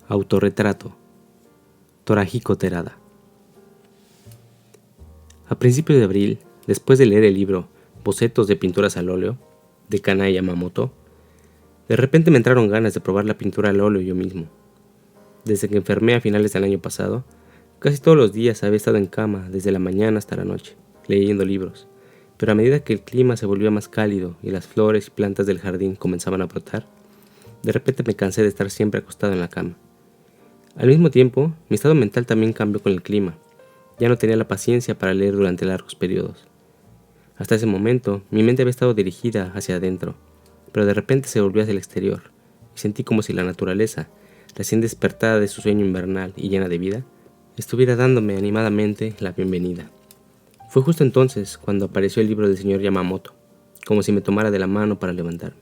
Autorretrato. Torajiko Terada. A principios de abril, después de leer el libro Bocetos de pinturas al óleo, de Kanai Yamamoto, de repente me entraron ganas de probar la pintura al óleo yo mismo. Desde que enfermé a finales del año pasado, casi todos los días había estado en cama desde la mañana hasta la noche, leyendo libros, pero a medida que el clima se volvía más cálido y las flores y plantas del jardín comenzaban a brotar, de repente me cansé de estar siempre acostado en la cama. Al mismo tiempo, mi estado mental también cambió con el clima. Ya no tenía la paciencia para leer durante largos periodos. Hasta ese momento, mi mente había estado dirigida hacia adentro, pero de repente se volvió hacia el exterior, y sentí como si la naturaleza, recién despertada de su sueño invernal y llena de vida, estuviera dándome animadamente la bienvenida. Fue justo entonces cuando apareció el libro del señor Yamamoto, como si me tomara de la mano para levantarme.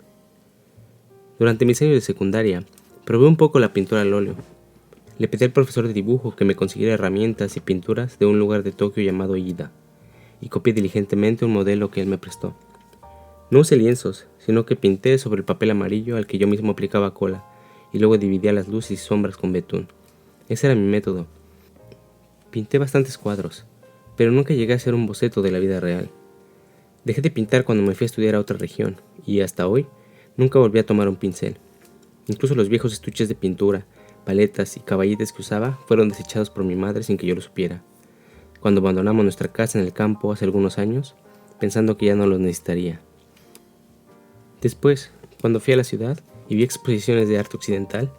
Durante mis años de secundaria, probé un poco la pintura al óleo. Le pedí al profesor de dibujo que me consiguiera herramientas y pinturas de un lugar de Tokio llamado Ida, y copié diligentemente un modelo que él me prestó. No usé lienzos, sino que pinté sobre el papel amarillo al que yo mismo aplicaba cola, y luego dividía las luces y sombras con betún. Ese era mi método. Pinté bastantes cuadros, pero nunca llegué a hacer un boceto de la vida real. Dejé de pintar cuando me fui a estudiar a otra región, y hasta hoy nunca volví a tomar un pincel. Incluso los viejos estuches de pintura, paletas y caballetes que usaba fueron desechados por mi madre sin que yo lo supiera, cuando abandonamos nuestra casa en el campo hace algunos años, pensando que ya no los necesitaría. Después, cuando fui a la ciudad y vi exposiciones de arte occidental,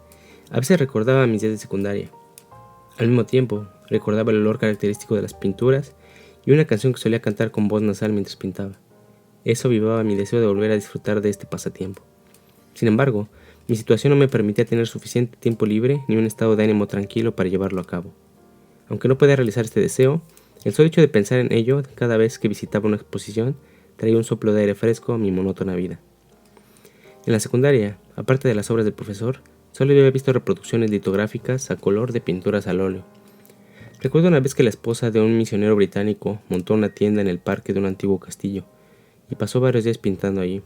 a veces recordaba mis días de secundaria. Al mismo tiempo, recordaba el olor característico de las pinturas y una canción que solía cantar con voz nasal mientras pintaba. Eso avivaba mi deseo de volver a disfrutar de este pasatiempo. Sin embargo, mi situación no me permitía tener suficiente tiempo libre ni un estado de ánimo tranquilo para llevarlo a cabo. Aunque no podía realizar este deseo, el solo hecho de pensar en ello cada vez que visitaba una exposición traía un soplo de aire fresco a mi monótona vida. En la secundaria, aparte de las obras del profesor, solo había visto reproducciones litográficas a color de pinturas al óleo. Recuerdo una vez que la esposa de un misionero británico montó una tienda en el parque de un antiguo castillo y pasó varios días pintando allí.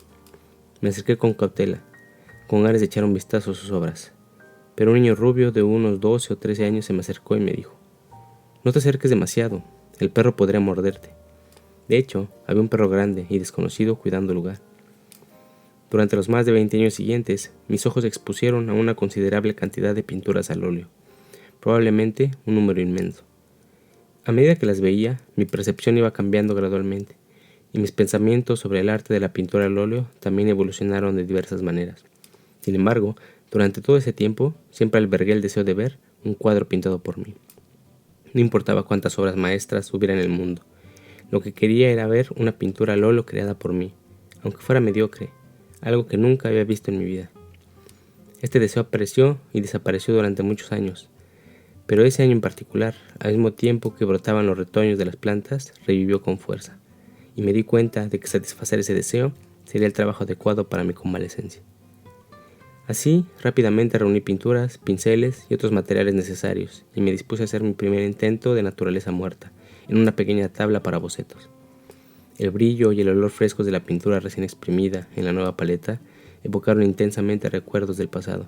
Me acerqué con cautela, con ganas de echar un vistazo a sus obras, pero un niño rubio de unos 12 o 13 años se me acercó y me dijo: «No te acerques demasiado, el perro podría morderte». De hecho, había un perro grande y desconocido cuidando el lugar. Durante los más de 20 años siguientes, mis ojos se expusieron a una considerable cantidad de pinturas al óleo, probablemente un número inmenso. A medida que las veía, mi percepción iba cambiando gradualmente, y mis pensamientos sobre el arte de la pintura al óleo también evolucionaron de diversas maneras. Sin embargo, durante todo ese tiempo, siempre albergué el deseo de ver un cuadro pintado por mí. No importaba cuántas obras maestras hubiera en el mundo. Lo que quería era ver una pintura al óleo creada por mí, aunque fuera mediocre, algo que nunca había visto en mi vida. Este deseo apareció y desapareció durante muchos años, pero ese año en particular, al mismo tiempo que brotaban los retoños de las plantas, revivió con fuerza, y me di cuenta de que satisfacer ese deseo sería el trabajo adecuado para mi convalecencia. Así, rápidamente reuní pinturas, pinceles y otros materiales necesarios, y me dispuse a hacer mi primer intento de naturaleza muerta, en una pequeña tabla para bocetos. El brillo y el olor frescos de la pintura recién exprimida en la nueva paleta evocaron intensamente recuerdos del pasado.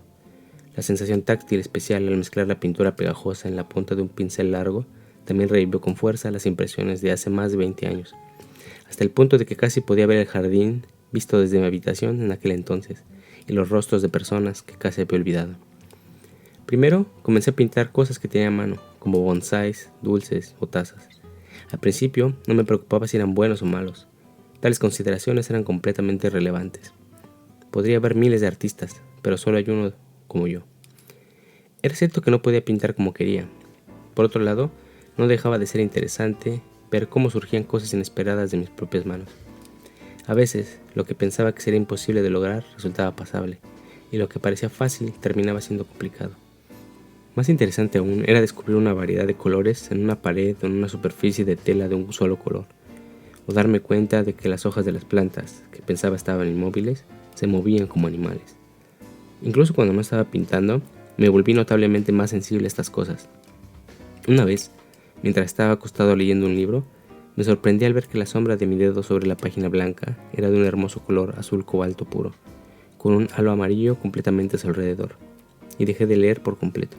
La sensación táctil especial al mezclar la pintura pegajosa en la punta de un pincel largo también revivió con fuerza las impresiones de hace más de 20 años, hasta el punto de que casi podía ver el jardín visto desde mi habitación en aquel entonces, y los rostros de personas que casi había olvidado. Primero comencé a pintar cosas que tenía a mano, como bonsáis, dulces o tazas. Al principio no me preocupaba si eran buenos o malos. Tales consideraciones eran completamente irrelevantes. Podría haber miles de artistas, pero solo hay uno como yo. Era cierto que no podía pintar como quería. Por otro lado, no dejaba de ser interesante ver cómo surgían cosas inesperadas de mis propias manos. A veces, lo que pensaba que sería imposible de lograr resultaba pasable, y lo que parecía fácil terminaba siendo complicado. Más interesante aún era descubrir una variedad de colores en una pared o en una superficie de tela de un solo color, o darme cuenta de que las hojas de las plantas, que pensaba estaban inmóviles, se movían como animales. Incluso cuando no estaba pintando, me volví notablemente más sensible a estas cosas. Una vez, mientras estaba acostado leyendo un libro, me sorprendí al ver que la sombra de mi dedo sobre la página blanca era de un hermoso color azul cobalto puro, con un halo amarillo completamente a su alrededor. y dejé de leer por completo.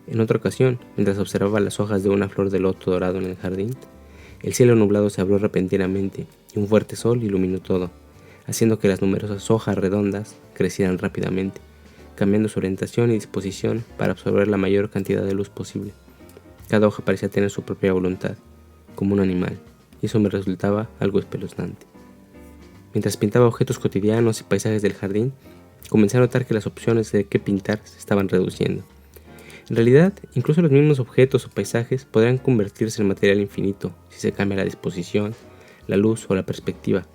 En otra ocasión, mientras observaba las hojas de una flor de loto dorado en el jardín, el cielo nublado se abrió repentinamente y un fuerte sol iluminó todo, haciendo que las numerosas hojas redondas crecieran rápidamente, cambiando su orientación y disposición para absorber la mayor cantidad de luz posible. Cada hoja parecía tener su propia voluntad, como un animal, y eso me resultaba algo espeluznante. Mientras pintaba objetos cotidianos y paisajes del jardín, comencé a notar que las opciones de qué pintar se estaban reduciendo. En realidad, incluso los mismos objetos o paisajes podrían convertirse en material infinito si se cambia la disposición, la luz o la perspectiva,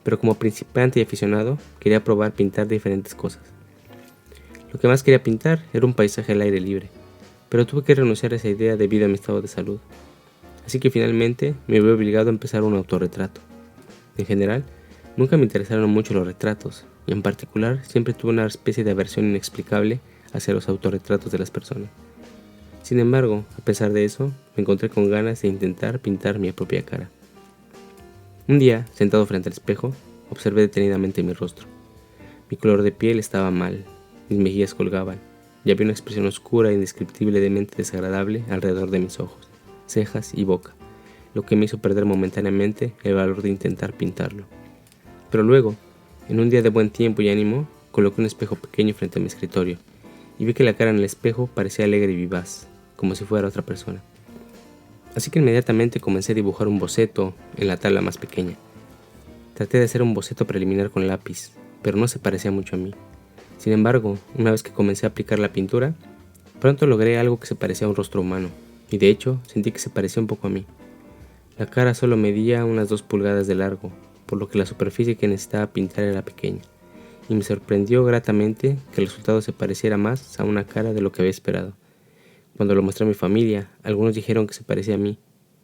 pero como principiante y aficionado, quería probar pintar diferentes cosas. Lo que más quería pintar era un paisaje al aire libre, pero tuve que renunciar a esa idea debido a mi estado de salud. Así que finalmente me vi obligado a empezar un autorretrato. En general, nunca me interesaron mucho los retratos, y en particular siempre tuve una especie de aversión inexplicable hacia los autorretratos de las personas. Sin embargo, a pesar de eso, me encontré con ganas de intentar pintar mi propia cara. Un día, sentado frente al espejo, observé detenidamente mi rostro. Mi color de piel estaba mal, mis mejillas colgaban, y había una expresión oscura e indescriptiblemente desagradable alrededor de mis ojos, cejas y boca, lo que me hizo perder momentáneamente el valor de intentar pintarlo. Pero luego, en un día de buen tiempo y ánimo, coloqué un espejo pequeño frente a mi escritorio, y vi que la cara en el espejo parecía alegre y vivaz, como si fuera otra persona. Así que inmediatamente comencé a dibujar un boceto en la tabla más pequeña. Traté de hacer un boceto preliminar con lápiz, pero no se parecía mucho a mí. Sin embargo, una vez que comencé a aplicar la pintura, pronto logré algo que se parecía a un rostro humano, y de hecho sentí que se parecía un poco a mí. La cara solo medía unas 2 pulgadas de largo, por lo que la superficie que necesitaba pintar era pequeña, y me sorprendió gratamente que el resultado se pareciera más a una cara de lo que había esperado. Cuando lo mostré a mi familia, algunos dijeron que se parecía a mí,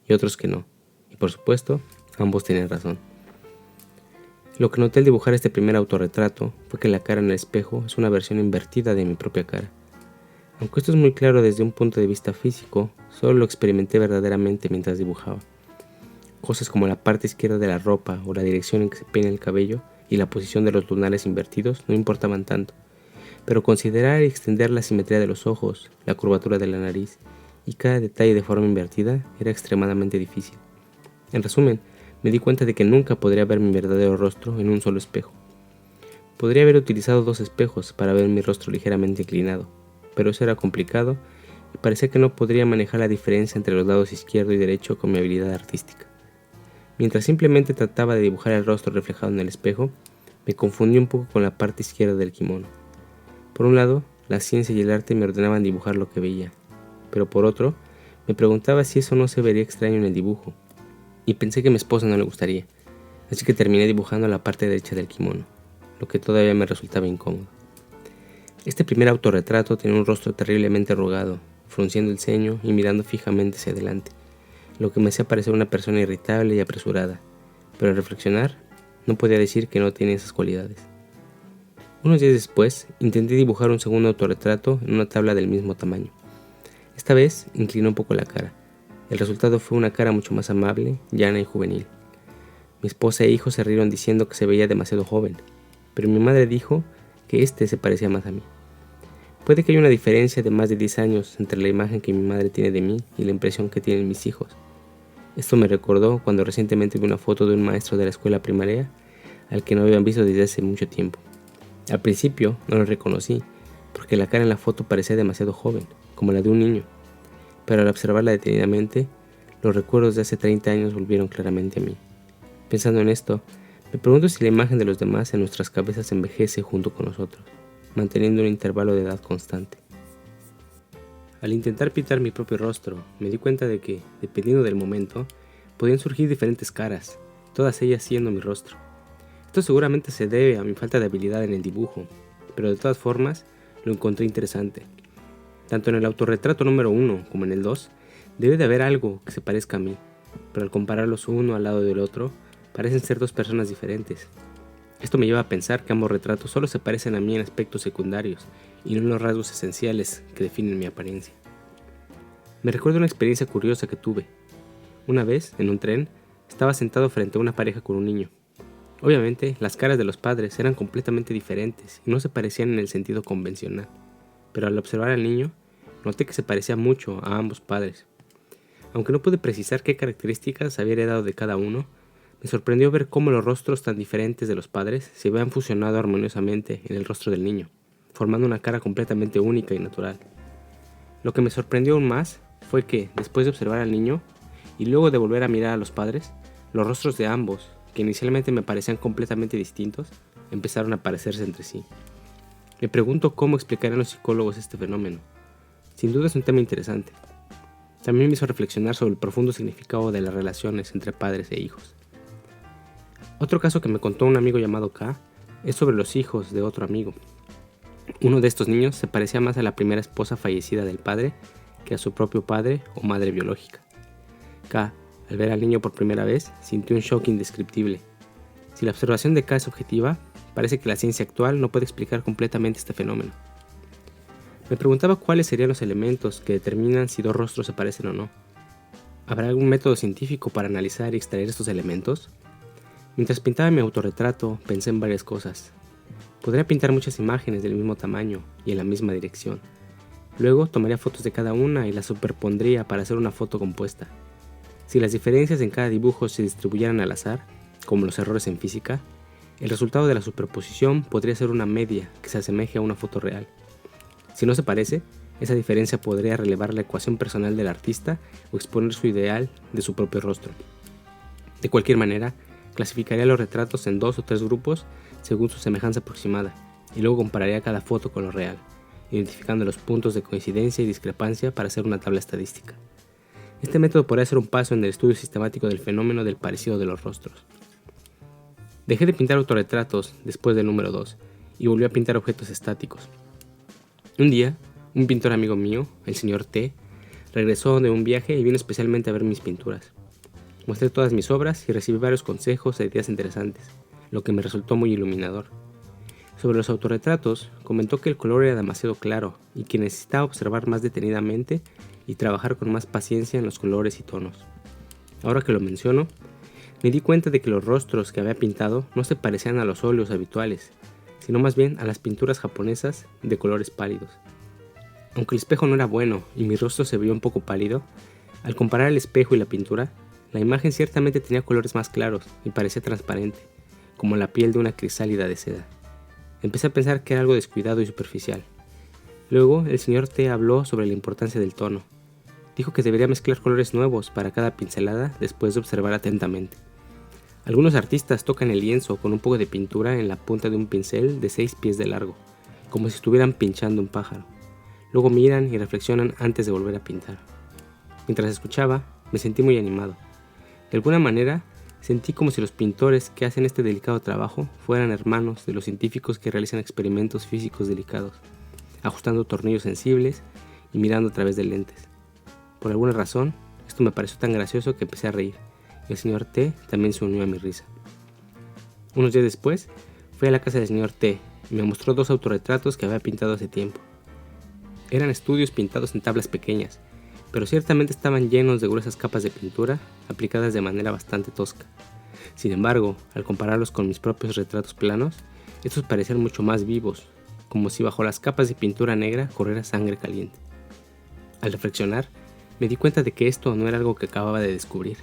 y otros que no, y por supuesto, ambos tenían razón. Lo que noté al dibujar este primer autorretrato fue que la cara en el espejo es una versión invertida de mi propia cara. Aunque esto es muy claro desde un punto de vista físico, solo lo experimenté verdaderamente mientras dibujaba. Cosas como la parte izquierda de la ropa o la dirección en que se peina el cabello y la posición de los lunares invertidos no importaban tanto, pero considerar y extender la simetría de los ojos, la curvatura de la nariz y cada detalle de forma invertida era extremadamente difícil. En resumen, me di cuenta de que nunca podría ver mi verdadero rostro en un solo espejo. Podría haber utilizado 2 espejos para ver mi rostro ligeramente inclinado, pero eso era complicado y parecía que no podría manejar la diferencia entre los lados izquierdo y derecho con mi habilidad artística. Mientras simplemente trataba de dibujar el rostro reflejado en el espejo, me confundí un poco con la parte izquierda del kimono. Por un lado, la ciencia y el arte me ordenaban dibujar lo que veía, pero por otro, me preguntaba si eso no se vería extraño en el dibujo, y pensé que a mi esposa no le gustaría, así que terminé dibujando la parte derecha del kimono, lo que todavía me resultaba incómodo. Este primer autorretrato tenía un rostro terriblemente arrugado, frunciendo el ceño y mirando fijamente hacia adelante, lo que me hacía parecer una persona irritable y apresurada, pero al reflexionar, no podía decir que no tenía esas cualidades. Unos días después, intenté dibujar un segundo autorretrato en una tabla del mismo tamaño. Esta vez, incliné un poco la cara. El resultado fue una cara mucho más amable, llana y juvenil. Mi esposa e hijo se rieron diciendo que se veía demasiado joven, pero mi madre dijo que se parecía más a mí. Puede que haya una diferencia de más de 10 años entre la imagen que mi madre tiene de mí y la impresión que tienen mis hijos. Esto me recordó cuando recientemente vi una foto de un maestro de la escuela primaria al que no habían visto desde hace mucho tiempo. Al principio no lo reconocí, porque la cara en la foto parecía demasiado joven, como la de un niño. Pero al observarla detenidamente, los recuerdos de hace 30 años volvieron claramente a mí. Pensando en esto, me pregunto si la imagen de los demás en nuestras cabezas envejece junto con nosotros, manteniendo un intervalo de edad constante. Al intentar pintar mi propio rostro, me di cuenta de que, dependiendo del momento, podían surgir diferentes caras, todas ellas siendo mi rostro. Esto seguramente se debe a mi falta de habilidad en el dibujo, pero de todas formas lo encontré interesante. Tanto en el autorretrato número 1 como en el 2, debe de haber algo que se parezca a mí, pero al compararlos uno al lado del otro, parecen ser 2 personas diferentes. Esto me lleva a pensar que ambos retratos solo se parecen a mí en aspectos secundarios y no en los rasgos esenciales que definen mi apariencia. Me recuerdo una experiencia curiosa que tuve. Una vez, en un tren, estaba sentado frente a una pareja con un niño. Obviamente, las caras de los padres eran completamente diferentes y no se parecían en el sentido convencional, pero al observar al niño, noté que se parecía mucho a ambos padres. Aunque no pude precisar qué características había heredado de cada uno, me sorprendió ver cómo los rostros tan diferentes de los padres se habían fusionado armoniosamente en el rostro del niño, formando una cara completamente única y natural. Lo que me sorprendió aún más fue que, después de observar al niño, y luego de volver a mirar a los padres, los rostros de ambos, que inicialmente me parecían completamente distintos, empezaron a parecerse entre sí. Me pregunto cómo explicarían los psicólogos este fenómeno. Sin duda es un tema interesante. También me hizo reflexionar sobre el profundo significado de las relaciones entre padres e hijos. Otro caso que me contó un amigo llamado K es sobre los hijos de otro amigo. Uno de estos niños se parecía más a la primera esposa fallecida del padre que a su propio padre o madre biológica. K, al ver al niño por primera vez, sintió un shock indescriptible. Si la observación de K es objetiva, parece que la ciencia actual no puede explicar completamente este fenómeno. Me preguntaba cuáles serían los elementos que determinan si dos rostros se parecen o no. ¿Habrá algún método científico para analizar y extraer estos elementos? Mientras pintaba mi autorretrato, pensé en varias cosas. Podría pintar muchas imágenes del mismo tamaño y en la misma dirección. Luego tomaría fotos de cada una y las superpondría para hacer una foto compuesta. Si las diferencias en cada dibujo se distribuyeran al azar, como los errores en física, el resultado de la superposición podría ser una media que se asemeje a una foto real. Si no se parece, esa diferencia podría relevar la ecuación personal del artista o exponer su ideal de su propio rostro. De cualquier manera, clasificaría los retratos en 2 o 3 grupos según su semejanza aproximada, y luego compararía cada foto con lo real, identificando los puntos de coincidencia y discrepancia para hacer una tabla estadística. Este método podría ser un paso en el estudio sistemático del fenómeno del parecido de los rostros. Dejé de pintar autorretratos después del número 2 y volví a pintar objetos estáticos. Un día, un pintor amigo mío, el señor T, regresó de un viaje y vino especialmente a ver mis pinturas. Mostré todas mis obras y recibí varios consejos e ideas interesantes, lo que me resultó muy iluminador. Sobre los autorretratos, comentó que el color era demasiado claro y que necesitaba observar más detenidamente y trabajar con más paciencia en los colores y tonos. Ahora que lo menciono, me di cuenta de que los rostros que había pintado no se parecían a los óleos habituales, sino más bien a las pinturas japonesas de colores pálidos. Aunque el espejo no era bueno y mi rostro se veía un poco pálido, al comparar el espejo y la pintura, la imagen ciertamente tenía colores más claros y parecía transparente, como la piel de una crisálida de seda. Empecé a pensar que era algo descuidado y superficial. Luego, el señor T habló sobre la importancia del tono. Dijo que debería mezclar colores nuevos para cada pincelada después de observar atentamente. Algunos artistas tocan el lienzo con un poco de pintura en la punta de un pincel de 6 pies de largo, como si estuvieran pinchando un pájaro. Luego miran y reflexionan antes de volver a pintar. Mientras escuchaba, me sentí muy animado. De alguna manera, sentí como si los pintores que hacen este delicado trabajo fueran hermanos de los científicos que realizan experimentos físicos delicados, ajustando tornillos sensibles y mirando a través de lentes. Por alguna razón, esto me pareció tan gracioso que empecé a reír. El señor T también se unió a mi risa. Unos días después, fui a la casa del señor T y me mostró 2 autorretratos que había pintado hace tiempo. Eran estudios pintados en tablas pequeñas, pero ciertamente estaban llenos de gruesas capas de pintura aplicadas de manera bastante tosca. Sin embargo, al compararlos con mis propios retratos planos, estos parecían mucho más vivos, como si bajo las capas de pintura negra corriera sangre caliente. Al reflexionar, me di cuenta de que esto no era algo que acababa de descubrir.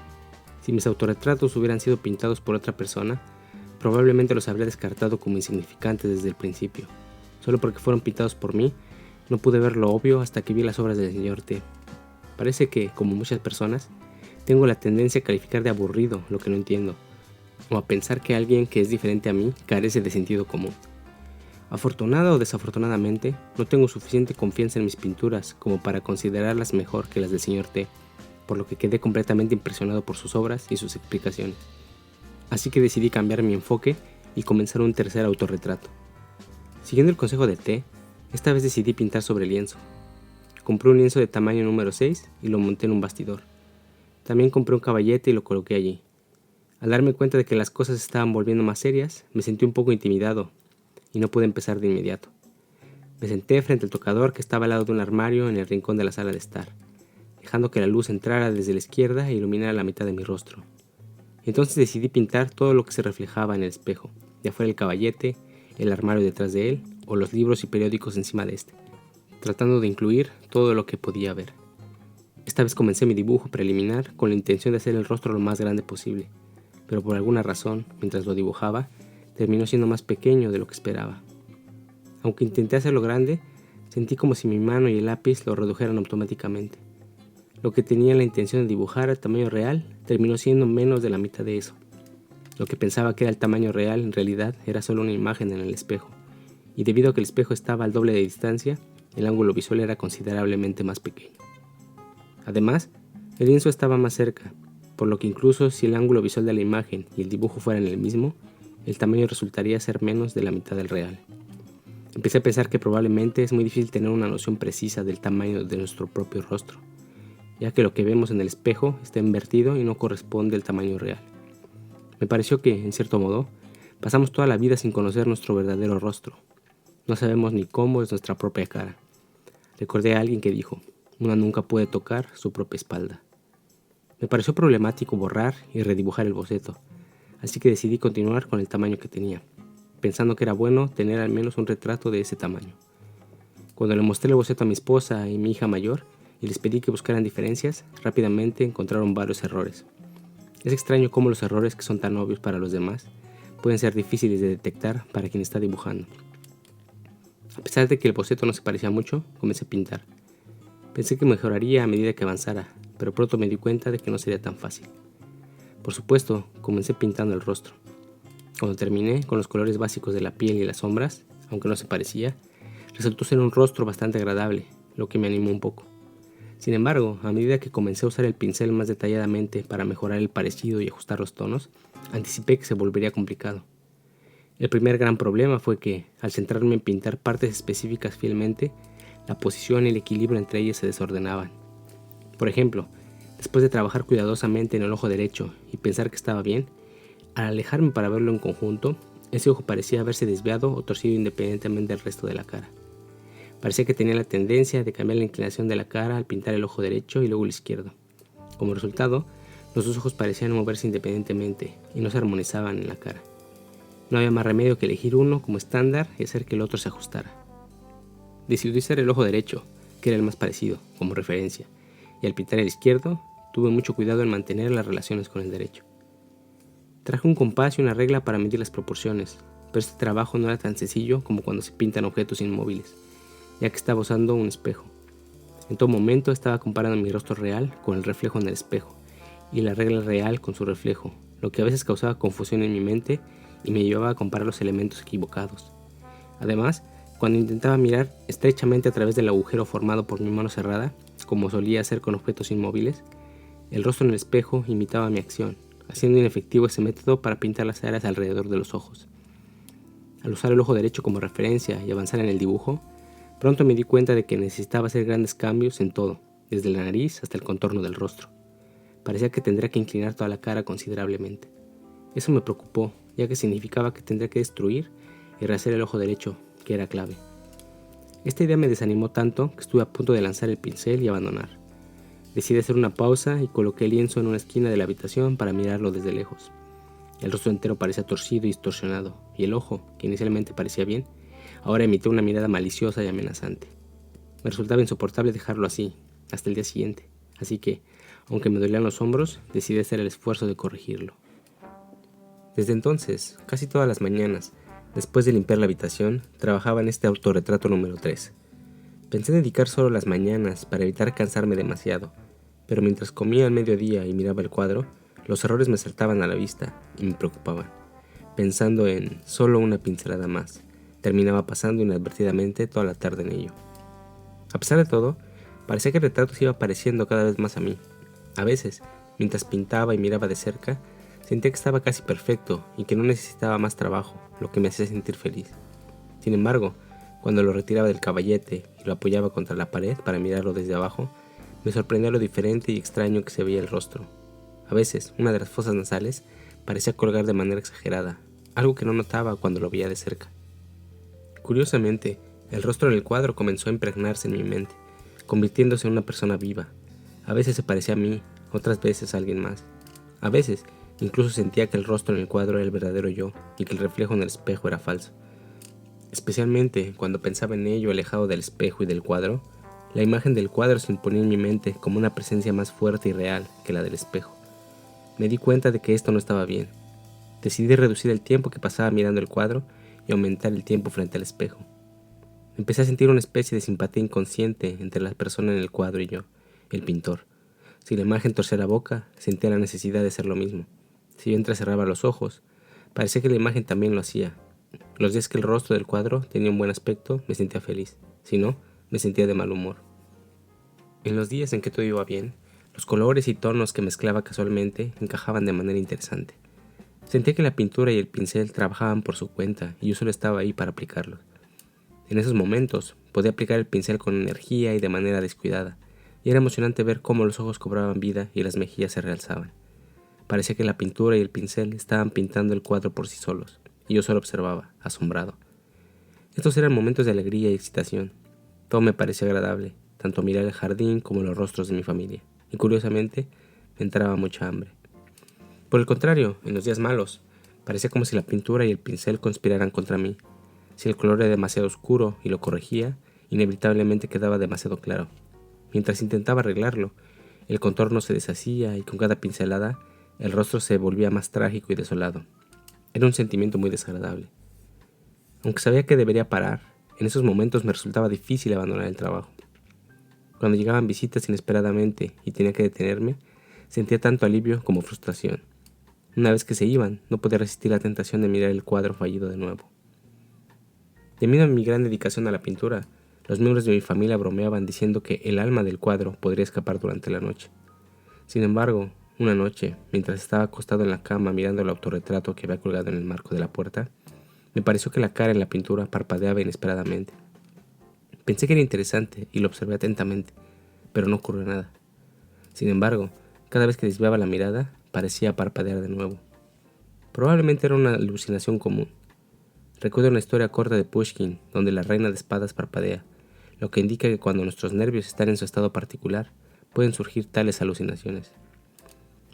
Si mis autorretratos hubieran sido pintados por otra persona, probablemente los habría descartado como insignificantes desde el principio. Solo porque fueron pintados por mí, no pude ver lo obvio hasta que vi las obras del señor T. Parece que, como muchas personas, tengo la tendencia a calificar de aburrido lo que no entiendo, o a pensar que alguien que es diferente a mí carece de sentido común. Afortunada o desafortunadamente, no tengo suficiente confianza en mis pinturas como para considerarlas mejor que las del señor T, por lo que quedé completamente impresionado por sus obras y sus explicaciones. Así que decidí cambiar mi enfoque y comenzar un tercer autorretrato. Siguiendo el consejo de T, esta vez decidí pintar sobre lienzo. Compré un lienzo de tamaño número 6 y lo monté en un bastidor. También compré un caballete y lo coloqué allí. Al darme cuenta de que las cosas se estaban volviendo más serias, me sentí un poco intimidado y no pude empezar de inmediato. Me senté frente al tocador que estaba al lado de un armario en el rincón de la sala de estar, dejando que la luz entrara desde la izquierda e iluminara la mitad de mi rostro. Entonces decidí pintar todo lo que se reflejaba en el espejo, ya fuera el caballete, el armario detrás de él o los libros y periódicos encima de este. tratando de incluir todo lo que podía ver. Esta vez comencé mi dibujo preliminar con la intención de hacer el rostro lo más grande posible, pero por alguna razón, mientras lo dibujaba, terminó siendo más pequeño de lo que esperaba. Aunque intenté hacerlo grande, sentí como si mi mano y el lápiz lo redujeran automáticamente. Lo que tenía la intención de dibujar a tamaño real terminó siendo menos de la mitad de eso. Lo que pensaba que era el tamaño real en realidad era solo una imagen en el espejo, y debido a que el espejo estaba al doble de distancia, el ángulo visual era considerablemente más pequeño. Además, el lienzo estaba más cerca, por lo que incluso si el ángulo visual de la imagen y el dibujo fueran el mismo, el tamaño resultaría ser menos de la mitad del real. Empecé a pensar que probablemente es muy difícil tener una noción precisa del tamaño de nuestro propio rostro, ya que lo que vemos en el espejo está invertido y no corresponde al tamaño real. Me pareció que, en cierto modo, pasamos toda la vida sin conocer nuestro verdadero rostro. No sabemos ni cómo es nuestra propia cara. Recordé a alguien que dijo: "Una nunca puede tocar su propia espalda". Me pareció problemático borrar y redibujar el boceto, así que decidí continuar con el tamaño que tenía, pensando que era bueno tener al menos un retrato de ese tamaño. Cuando le mostré el boceto a mi esposa y mi hija mayor y les pedí que buscaran diferencias, rápidamente encontraron varios errores. Es extraño cómo los errores que son tan obvios para los demás pueden ser difíciles de detectar para quien está dibujando. A pesar de que el boceto no se parecía mucho, comencé a pintar. Pensé que mejoraría a medida que avanzara, pero pronto me di cuenta de que no sería tan fácil. Por supuesto, comencé pintando el rostro. Cuando terminé con los colores básicos de la piel y las sombras, aunque no se parecía, resultó ser un rostro bastante agradable, lo que me animó un poco. Sin embargo, a medida que comencé a usar el pincel más detalladamente para mejorar el parecido y ajustar los tonos, anticipé que se volvería complicado. El primer gran problema fue que, al centrarme en pintar partes específicas fielmente, la posición y el equilibrio entre ellas se desordenaban. Por ejemplo, después de trabajar cuidadosamente en el ojo derecho y pensar que estaba bien, al alejarme para verlo en conjunto, ese ojo parecía haberse desviado o torcido independientemente del resto de la cara. Parecía que tenía la tendencia de cambiar la inclinación de la cara al pintar el ojo derecho y luego el izquierdo. Como resultado, los dos ojos parecían moverse independientemente y no se armonizaban en la cara. No había más remedio que elegir uno como estándar y hacer que el otro se ajustara. Decidí usar el ojo derecho, que era el más parecido, como referencia, y al pintar el izquierdo, tuve mucho cuidado en mantener las relaciones con el derecho. Traje un compás y una regla para medir las proporciones, pero este trabajo no era tan sencillo como cuando se pintan objetos inmóviles, ya que estaba usando un espejo. En todo momento estaba comparando mi rostro real con el reflejo en el espejo, y la regla real con su reflejo, lo que a veces causaba confusión en mi mente y me llevaba a comparar los elementos equivocados. Además, cuando intentaba mirar estrechamente a través del agujero formado por mi mano cerrada, como solía hacer con objetos inmóviles, el rostro en el espejo imitaba mi acción, haciendo inefectivo ese método para pintar las áreas alrededor de los ojos. Al usar el ojo derecho como referencia y avanzar en el dibujo, pronto me di cuenta de que necesitaba hacer grandes cambios en todo, desde la nariz hasta el contorno del rostro. Parecía que tendría que inclinar toda la cara considerablemente. Eso me preocupó, ya que significaba que tendría que destruir y rehacer el ojo derecho, que era clave. Esta idea me desanimó tanto que estuve a punto de lanzar el pincel y abandonar. Decidí hacer una pausa y coloqué el lienzo en una esquina de la habitación para mirarlo desde lejos. El rostro entero parecía torcido y distorsionado, y el ojo, que inicialmente parecía bien, ahora emitía una mirada maliciosa y amenazante. Me resultaba insoportable dejarlo así, hasta el día siguiente, así que, aunque me dolían los hombros, decidí hacer el esfuerzo de corregirlo. Desde entonces, casi todas las mañanas, después de limpiar la habitación, trabajaba en este autorretrato número 3. Pensé en dedicar solo las mañanas para evitar cansarme demasiado, pero mientras comía al mediodía y miraba el cuadro, los errores me saltaban a la vista y me preocupaban. Pensando en solo una pincelada más, terminaba pasando inadvertidamente toda la tarde en ello. A pesar de todo, parecía que el retrato se iba pareciendo cada vez más a mí. A veces, mientras pintaba y miraba de cerca, sentía que estaba casi perfecto y que no necesitaba más trabajo, lo que me hacía sentir feliz. Sin embargo, cuando lo retiraba del caballete y lo apoyaba contra la pared para mirarlo desde abajo, me sorprendía lo diferente y extraño que se veía el rostro. A veces, una de las fosas nasales parecía colgar de manera exagerada, algo que no notaba cuando lo veía de cerca. Curiosamente, el rostro en el cuadro comenzó a impregnarse en mi mente, convirtiéndose en una persona viva. A veces se parecía a mí, otras veces a alguien más. A veces, incluso sentía que el rostro en el cuadro era el verdadero yo y que el reflejo en el espejo era falso. Especialmente cuando pensaba en ello alejado del espejo y del cuadro, la imagen del cuadro se imponía en mi mente como una presencia más fuerte y real que la del espejo. Me di cuenta de que esto no estaba bien. Decidí reducir el tiempo que pasaba mirando el cuadro y aumentar el tiempo frente al espejo. Empecé a sentir una especie de simpatía inconsciente entre la persona en el cuadro y yo, el pintor. Si la imagen torcía la boca, sentía la necesidad de hacer lo mismo. Si yo entrecerraba los ojos, parecía que la imagen también lo hacía. Los días que el rostro del cuadro tenía un buen aspecto, me sentía feliz. Si no, me sentía de mal humor. En los días en que todo iba bien, los colores y tonos que mezclaba casualmente encajaban de manera interesante. Sentía que la pintura y el pincel trabajaban por su cuenta y yo solo estaba ahí para aplicarlos. En esos momentos podía aplicar el pincel con energía y de manera descuidada, y era emocionante ver cómo los ojos cobraban vida y las mejillas se realzaban. Parecía que la pintura y el pincel estaban pintando el cuadro por sí solos, y yo solo observaba, asombrado. Estos eran momentos de alegría y excitación. Todo me parecía agradable, tanto mirar el jardín como los rostros de mi familia, y curiosamente me entraba mucha hambre. Por el contrario, en los días malos, parecía como si la pintura y el pincel conspiraran contra mí. Si el color era demasiado oscuro y lo corregía, inevitablemente quedaba demasiado claro. Mientras intentaba arreglarlo, el contorno se deshacía y con cada pincelada el rostro se volvía más trágico y desolado. Era un sentimiento muy desagradable. Aunque sabía que debería parar, en esos momentos me resultaba difícil abandonar el trabajo. Cuando llegaban visitas inesperadamente y tenía que detenerme, sentía tanto alivio como frustración. Una vez que se iban, no podía resistir la tentación de mirar el cuadro fallido de nuevo. Debido a mi gran dedicación a la pintura, los miembros de mi familia bromeaban diciendo que el alma del cuadro podría escapar durante la noche. Sin embargo, una noche, mientras estaba acostado en la cama mirando el autorretrato que había colgado en el marco de la puerta, me pareció que la cara en la pintura parpadeaba inesperadamente. Pensé que era interesante y lo observé atentamente, pero no ocurrió nada. Sin embargo, cada vez que desviaba la mirada, parecía parpadear de nuevo. Probablemente era una alucinación común. Recuerdo una historia corta de Pushkin, donde la reina de espadas parpadea, lo que indica que cuando nuestros nervios están en su estado particular, pueden surgir tales alucinaciones.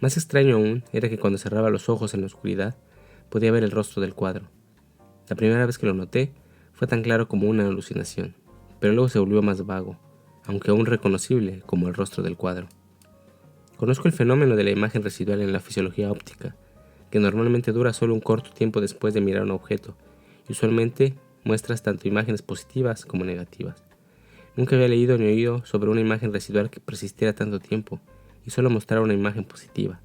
Más extraño aún era que cuando cerraba los ojos en la oscuridad, podía ver el rostro del cuadro. La primera vez que lo noté, fue tan claro como una alucinación, pero luego se volvió más vago, aunque aún reconocible como el rostro del cuadro. Conozco el fenómeno de la imagen residual en la fisiología óptica, que normalmente dura solo un corto tiempo después de mirar un objeto, y usualmente muestras tanto imágenes positivas como negativas. Nunca había leído ni oído sobre una imagen residual que persistiera tanto tiempo y solo mostrara una imagen positiva.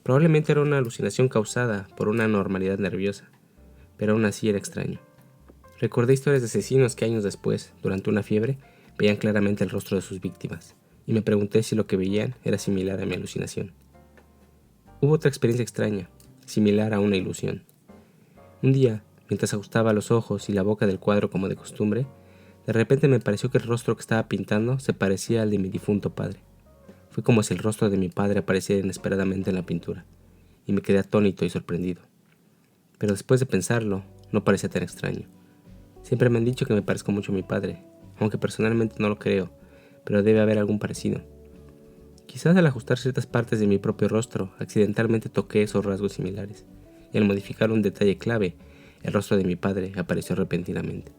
Probablemente era una alucinación causada por una anormalidad nerviosa, pero aún así era extraño. Recordé historias de asesinos que años después, durante una fiebre, veían claramente el rostro de sus víctimas, y me pregunté si lo que veían era similar a mi alucinación. Hubo otra experiencia extraña, similar a una ilusión. Un día, mientras ajustaba los ojos y la boca del cuadro como de costumbre, de repente me pareció que el rostro que estaba pintando se parecía al de mi difunto padre. Fue como si el rostro de mi padre apareciera inesperadamente en la pintura, y me quedé atónito y sorprendido. Pero después de pensarlo, no parecía tan extraño. Siempre me han dicho que me parezco mucho a mi padre, aunque personalmente no lo creo, pero debe haber algún parecido. Quizás al ajustar ciertas partes de mi propio rostro, accidentalmente toqué esos rasgos similares, y al modificar un detalle clave, el rostro de mi padre apareció repentinamente.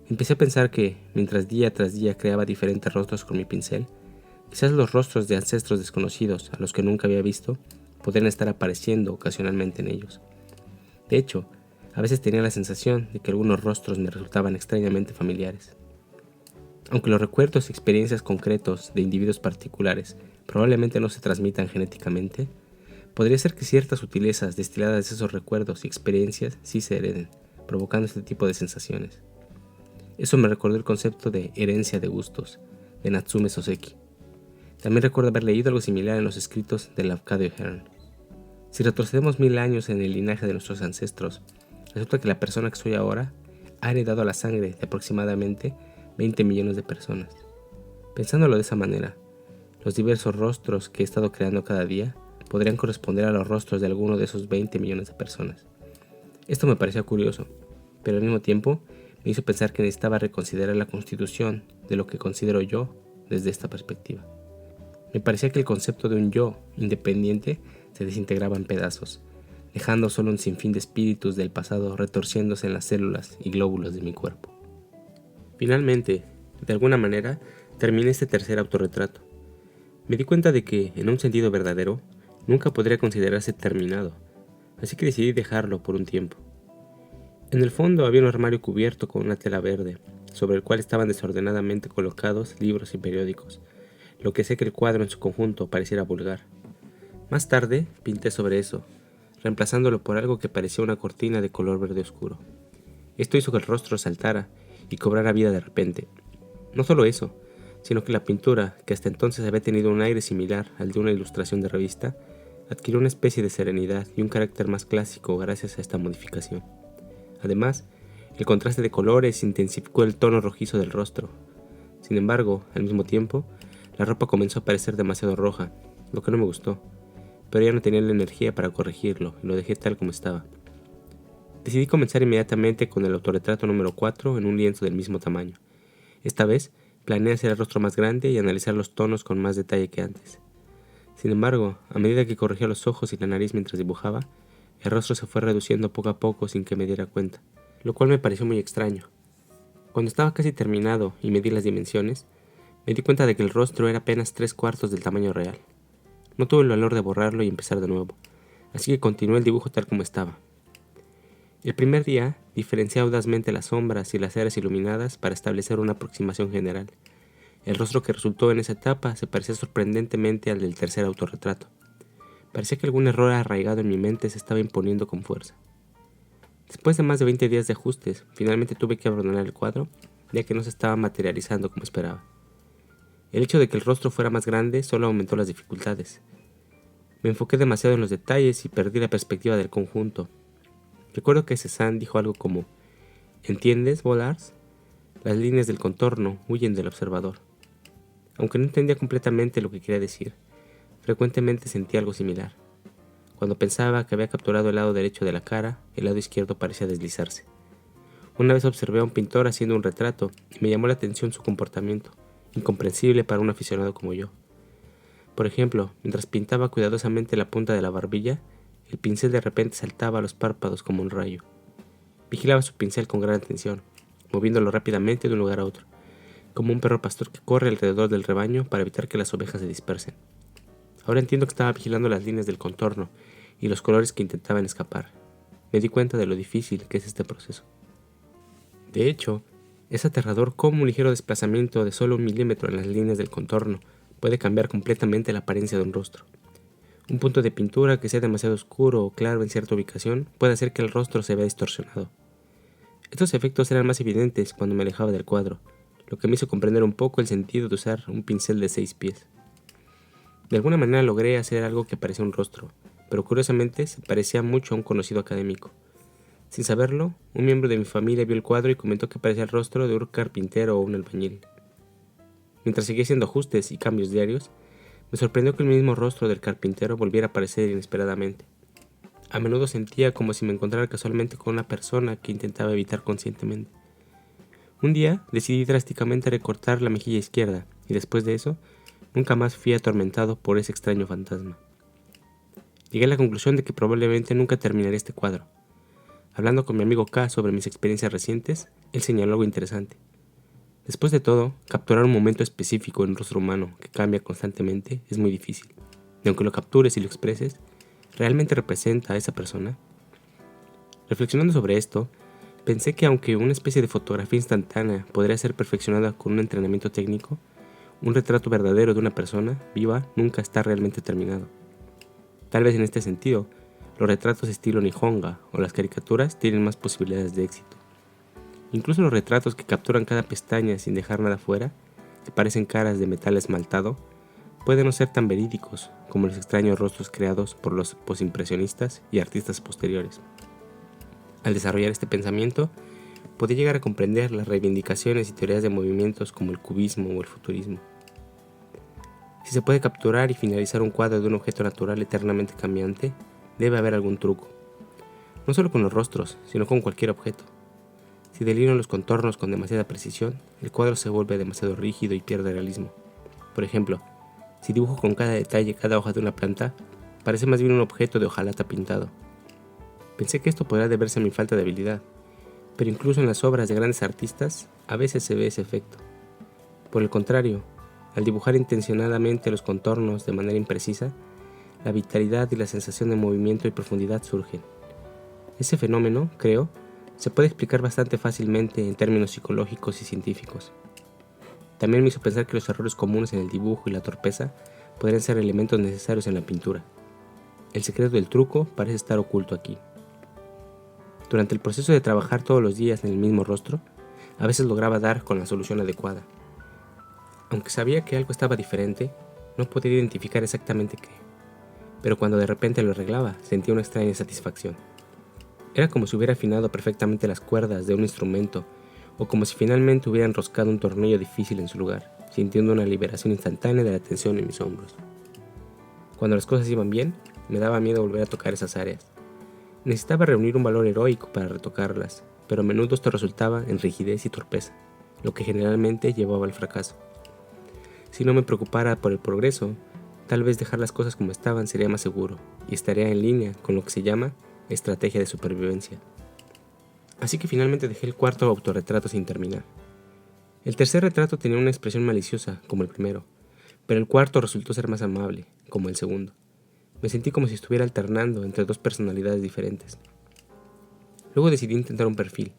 Empecé a pensar que, mientras día tras día creaba diferentes rostros con mi pincel, quizás los rostros de ancestros desconocidos a los que nunca había visto podrían estar apareciendo ocasionalmente en ellos. De hecho, a veces tenía la sensación de que algunos rostros me resultaban extrañamente familiares. Aunque los recuerdos y experiencias concretos de individuos particulares probablemente no se transmitan genéticamente, podría ser que ciertas sutilezas destiladas de esos recuerdos y experiencias sí se hereden, provocando este tipo de sensaciones. Eso me recordó el concepto de herencia de gustos, de Natsume Soseki. También recuerdo haber leído algo similar en los escritos de Lafcadio Hearn. Si retrocedemos 1000 años en el linaje de nuestros ancestros, resulta que la persona que soy ahora ha heredado la sangre de aproximadamente 20 millones de personas. Pensándolo de esa manera, los diversos rostros que he estado creando cada día podrían corresponder a los rostros de alguno de esos 20 millones de personas. Esto me pareció curioso, pero al mismo tiempo me hizo pensar que necesitaba reconsiderar la constitución de lo que considero yo desde esta perspectiva. Me parecía que el concepto de un yo independiente se desintegraba en pedazos, dejando solo un sinfín de espíritus del pasado retorciéndose en las células y glóbulos de mi cuerpo. Finalmente, de alguna manera, terminé este tercer autorretrato. Me di cuenta de que, en un sentido verdadero, nunca podría considerarse terminado, así que decidí dejarlo por un tiempo. En el fondo había un armario cubierto con una tela verde, sobre el cual estaban desordenadamente colocados libros y periódicos, lo que hacía que el cuadro en su conjunto pareciera vulgar. Más tarde pinté sobre eso, reemplazándolo por algo que parecía una cortina de color verde oscuro. Esto hizo que el rostro saltara y cobrara vida de repente. No solo eso, sino que la pintura, que hasta entonces había tenido un aire similar al de una ilustración de revista, adquirió una especie de serenidad y un carácter más clásico gracias a esta modificación. Además, el contraste de colores intensificó el tono rojizo del rostro. Sin embargo, al mismo tiempo, la ropa comenzó a parecer demasiado roja, lo que no me gustó, pero ya no tenía la energía para corregirlo y lo dejé tal como estaba. Decidí comenzar inmediatamente con el autorretrato número 4 en un lienzo del mismo tamaño. Esta vez, planeé hacer el rostro más grande y analizar los tonos con más detalle que antes. Sin embargo, a medida que corregía los ojos y la nariz mientras dibujaba, el rostro se fue reduciendo poco a poco sin que me diera cuenta, lo cual me pareció muy extraño. Cuando estaba casi terminado y medí las dimensiones, me di cuenta de que el rostro era apenas 3/4 del tamaño real. No tuve el valor de borrarlo y empezar de nuevo, así que continué el dibujo tal como estaba. El primer día, diferencié audazmente las sombras y las áreas iluminadas para establecer una aproximación general. El rostro que resultó en esa etapa se parecía sorprendentemente al del tercer autorretrato. Parecía que algún error arraigado en mi mente se estaba imponiendo con fuerza. Después de más de 20 días de ajustes, finalmente tuve que abandonar el cuadro, ya que no se estaba materializando como esperaba. El hecho de que el rostro fuera más grande solo aumentó las dificultades. Me enfoqué demasiado en los detalles y perdí la perspectiva del conjunto. Recuerdo que Cézanne dijo algo como: ¿entiendes, Vollars? Las líneas del contorno huyen del observador. Aunque no entendía completamente lo que quería decir, frecuentemente sentía algo similar. Cuando pensaba que había capturado el lado derecho de la cara, el lado izquierdo parecía deslizarse. Una vez observé a un pintor haciendo un retrato y me llamó la atención su comportamiento, incomprensible para un aficionado como yo. Por ejemplo, mientras pintaba cuidadosamente la punta de la barbilla, el pincel de repente saltaba a los párpados como un rayo. Vigilaba su pincel con gran atención, moviéndolo rápidamente de un lugar a otro, como un perro pastor que corre alrededor del rebaño para evitar que las ovejas se dispersen. Ahora entiendo que estaba vigilando las líneas del contorno y los colores que intentaban escapar. Me di cuenta de lo difícil que es este proceso. De hecho, es aterrador cómo un ligero desplazamiento de solo 1 milímetro en las líneas del contorno puede cambiar completamente la apariencia de un rostro. Un punto de pintura que sea demasiado oscuro o claro en cierta ubicación puede hacer que el rostro se vea distorsionado. Estos efectos eran más evidentes cuando me alejaba del cuadro, lo que me hizo comprender un poco el sentido de usar un pincel de 6 pies. De alguna manera logré hacer algo que parecía un rostro, pero curiosamente se parecía mucho a un conocido académico. Sin saberlo, un miembro de mi familia vio el cuadro y comentó que parecía el rostro de un carpintero o un albañil. Mientras seguía haciendo ajustes y cambios diarios, me sorprendió que el mismo rostro del carpintero volviera a aparecer inesperadamente. A menudo sentía como si me encontrara casualmente con una persona que intentaba evitar conscientemente. Un día decidí drásticamente recortar la mejilla izquierda y después de eso, nunca más fui atormentado por ese extraño fantasma. Llegué a la conclusión de que probablemente nunca terminaré este cuadro. Hablando con mi amigo K sobre mis experiencias recientes, él señaló algo interesante. Después de todo, capturar un momento específico en un rostro humano que cambia constantemente es muy difícil. Y aunque lo captures y lo expreses, ¿realmente representa a esa persona? Reflexionando sobre esto, pensé que aunque una especie de fotografía instantánea podría ser perfeccionada con un entrenamiento técnico, un retrato verdadero de una persona viva nunca está realmente terminado. Tal vez en este sentido, los retratos estilo Nihonga o las caricaturas tienen más posibilidades de éxito. Incluso los retratos que capturan cada pestaña sin dejar nada fuera, que parecen caras de metal esmaltado, pueden no ser tan verídicos como los extraños rostros creados por los posimpresionistas y artistas posteriores. Al desarrollar este pensamiento, podía llegar a comprender las reivindicaciones y teorías de movimientos como el cubismo o el futurismo. Si se puede capturar y finalizar un cuadro de un objeto natural eternamente cambiante, debe haber algún truco. No solo con los rostros, sino con cualquier objeto. Si delineo los contornos con demasiada precisión, el cuadro se vuelve demasiado rígido y pierde realismo. Por ejemplo, si dibujo con cada detalle cada hoja de una planta, parece más bien un objeto de hojalata pintado. Pensé que esto podría deberse a mi falta de habilidad, pero incluso en las obras de grandes artistas a veces se ve ese efecto. Por el contrario, al dibujar intencionadamente los contornos de manera imprecisa, la vitalidad y la sensación de movimiento y profundidad surgen. Ese fenómeno, creo, se puede explicar bastante fácilmente en términos psicológicos y científicos. También me hizo pensar que los errores comunes en el dibujo y la torpeza podrían ser elementos necesarios en la pintura. El secreto del truco parece estar oculto aquí. Durante el proceso de trabajar todos los días en el mismo rostro, a veces lograba dar con la solución adecuada. Aunque sabía que algo estaba diferente, no podía identificar exactamente qué. Pero cuando de repente lo arreglaba, sentía una extraña satisfacción. Era como si hubiera afinado perfectamente las cuerdas de un instrumento, o como si finalmente hubiera enroscado un tornillo difícil en su lugar, sintiendo una liberación instantánea de la tensión en mis hombros. Cuando las cosas iban bien, me daba miedo volver a tocar esas áreas. Necesitaba reunir un valor heroico para retocarlas, pero a menudo esto resultaba en rigidez y torpeza, lo que generalmente llevaba al fracaso. Si no me preocupara por el progreso, tal vez dejar las cosas como estaban sería más seguro, y estaría en línea con lo que se llama estrategia de supervivencia. Así que finalmente dejé el cuarto autorretrato sin terminar. El tercer retrato tenía una expresión maliciosa, como el primero, pero el cuarto resultó ser más amable, como el segundo. Me sentí como si estuviera alternando entre dos personalidades diferentes. Luego decidí intentar un perfil,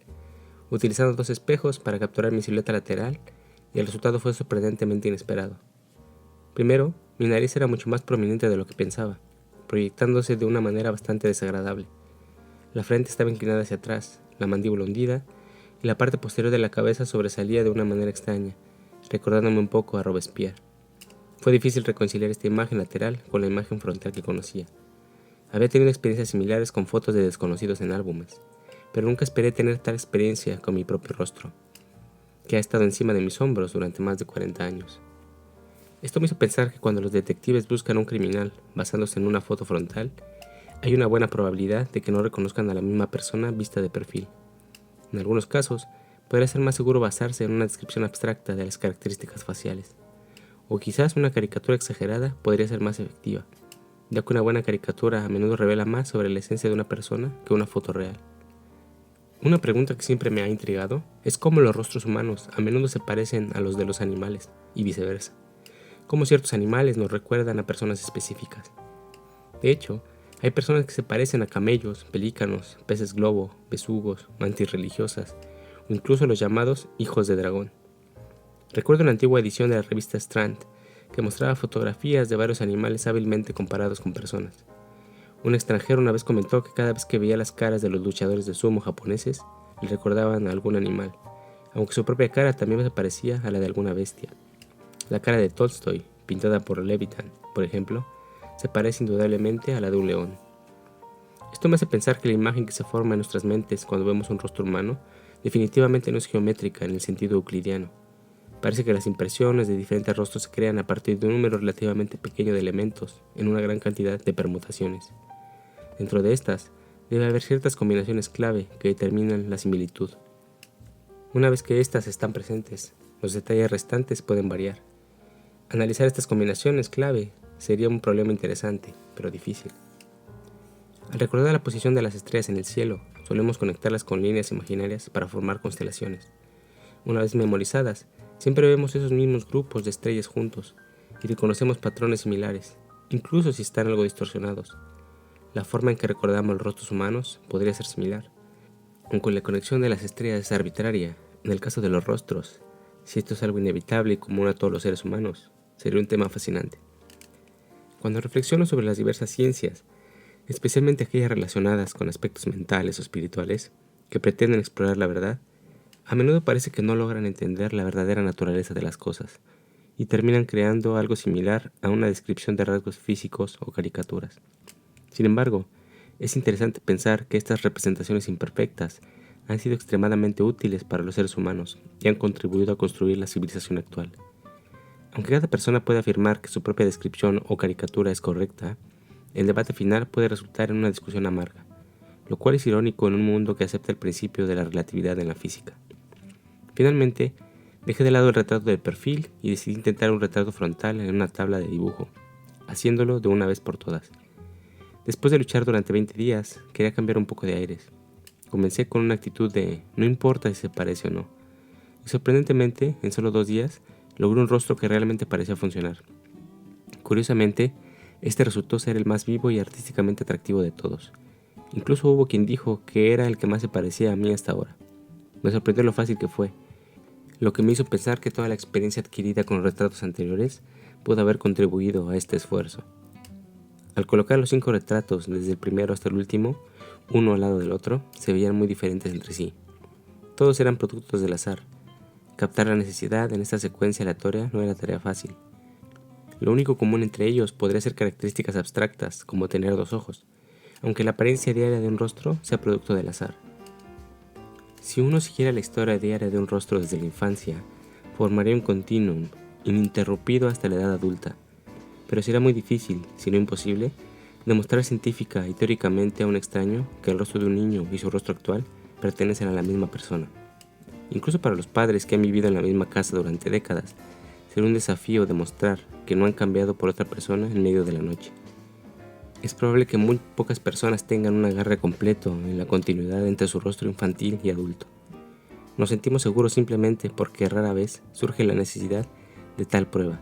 utilizando dos espejos para capturar mi silueta lateral, y el resultado fue sorprendentemente inesperado. Primero, mi nariz era mucho más prominente de lo que pensaba, proyectándose de una manera bastante desagradable. La frente estaba inclinada hacia atrás, la mandíbula hundida, y la parte posterior de la cabeza sobresalía de una manera extraña, recordándome un poco a Robespierre. Fue difícil reconciliar esta imagen lateral con la imagen frontal que conocía. Había tenido experiencias similares con fotos de desconocidos en álbumes, pero nunca esperé tener tal experiencia con mi propio rostro, que ha estado encima de mis hombros durante más de 40 años. Esto me hizo pensar que cuando los detectives buscan a un criminal basándose en una foto frontal, hay una buena probabilidad de que no reconozcan a la misma persona vista de perfil. En algunos casos, podría ser más seguro basarse en una descripción abstracta de las características faciales. O quizás una caricatura exagerada podría ser más efectiva, ya que una buena caricatura a menudo revela más sobre la esencia de una persona que una foto real. Una pregunta que siempre me ha intrigado es cómo los rostros humanos a menudo se parecen a los de los animales, y viceversa. Cómo ciertos animales nos recuerdan a personas específicas. De hecho, hay personas que se parecen a camellos, pelícanos, peces globo, besugos, mantis religiosas, o incluso los llamados hijos de dragón. Recuerdo una antigua edición de la revista Strand que mostraba fotografías de varios animales hábilmente comparados con personas. Un extranjero una vez comentó que cada vez que veía las caras de los luchadores de sumo japoneses, le recordaban a algún animal, aunque su propia cara también se parecía a la de alguna bestia. La cara de Tolstoy, pintada por Levitan, por ejemplo, se parece indudablemente a la de un león. Esto me hace pensar que la imagen que se forma en nuestras mentes cuando vemos un rostro humano definitivamente no es geométrica en el sentido euclidiano. Parece que las impresiones de diferentes rostros se crean a partir de un número relativamente pequeño de elementos en una gran cantidad de permutaciones. Dentro de estas, debe haber ciertas combinaciones clave que determinan la similitud. Una vez que estas están presentes, los detalles restantes pueden variar. Analizar estas combinaciones clave sería un problema interesante, pero difícil. Al recordar la posición de las estrellas en el cielo, solemos conectarlas con líneas imaginarias para formar constelaciones. Una vez memorizadas, siempre vemos esos mismos grupos de estrellas juntos y reconocemos patrones similares, incluso si están algo distorsionados. La forma en que recordamos los rostros humanos podría ser similar, aunque la conexión de las estrellas es arbitraria. En el caso de los rostros, si esto es algo inevitable y común a todos los seres humanos, sería un tema fascinante. Cuando reflexiono sobre las diversas ciencias, especialmente aquellas relacionadas con aspectos mentales o espirituales, que pretenden explorar la verdad, a menudo parece que no logran entender la verdadera naturaleza de las cosas, y terminan creando algo similar a una descripción de rasgos físicos o caricaturas. Sin embargo, es interesante pensar que estas representaciones imperfectas han sido extremadamente útiles para los seres humanos y han contribuido a construir la civilización actual. Aunque cada persona puede afirmar que su propia descripción o caricatura es correcta, el debate final puede resultar en una discusión amarga, lo cual es irónico en un mundo que acepta el principio de la relatividad en la física. Finalmente, dejé de lado el retrato de perfil y decidí intentar un retrato frontal en una tabla de dibujo, haciéndolo de una vez por todas. Después de luchar durante 20 días, quería cambiar un poco de aires. Comencé con una actitud de no importa si se parece o no. Y sorprendentemente, en solo 2 días, logré un rostro que realmente parecía funcionar. Curiosamente, este resultó ser el más vivo y artísticamente atractivo de todos. Incluso hubo quien dijo que era el que más se parecía a mí hasta ahora. Me sorprendió lo fácil que fue, lo que me hizo pensar que toda la experiencia adquirida con los retratos anteriores pudo haber contribuido a este esfuerzo. Al colocar los 5 retratos desde el primero hasta el último, uno al lado del otro, se veían muy diferentes entre sí. Todos eran productos del azar. Captar la necesidad en esta secuencia aleatoria no era tarea fácil. Lo único común entre ellos podría ser características abstractas, como tener 2 ojos, aunque la apariencia diaria de un rostro sea producto del azar. Si uno siguiera la historia diaria de un rostro desde la infancia, formaría un continuum ininterrumpido hasta la edad adulta, pero será muy difícil, si no imposible, demostrar científica y teóricamente a un extraño que el rostro de un niño y su rostro actual pertenecen a la misma persona. Incluso para los padres que han vivido en la misma casa durante décadas, será un desafío demostrar que no han cambiado por otra persona en medio de la noche. Es probable que muy pocas personas tengan un agarre completo en la continuidad entre su rostro infantil y adulto. Nos sentimos seguros simplemente porque rara vez surge la necesidad de tal prueba.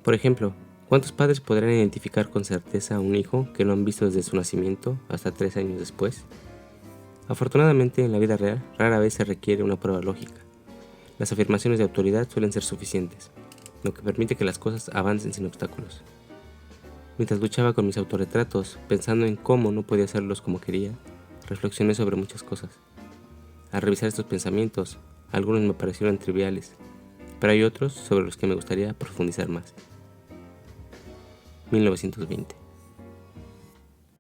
Por ejemplo, ¿cuántos padres podrán identificar con certeza a un hijo que no han visto desde su nacimiento hasta 3 años después? Afortunadamente, en la vida real, rara vez se requiere una prueba lógica. Las afirmaciones de autoridad suelen ser suficientes, lo que permite que las cosas avancen sin obstáculos. Mientras luchaba con mis autorretratos, pensando en cómo no podía hacerlos como quería, reflexioné sobre muchas cosas. Al revisar estos pensamientos, algunos me parecieron triviales, pero hay otros sobre los que me gustaría profundizar más. 1920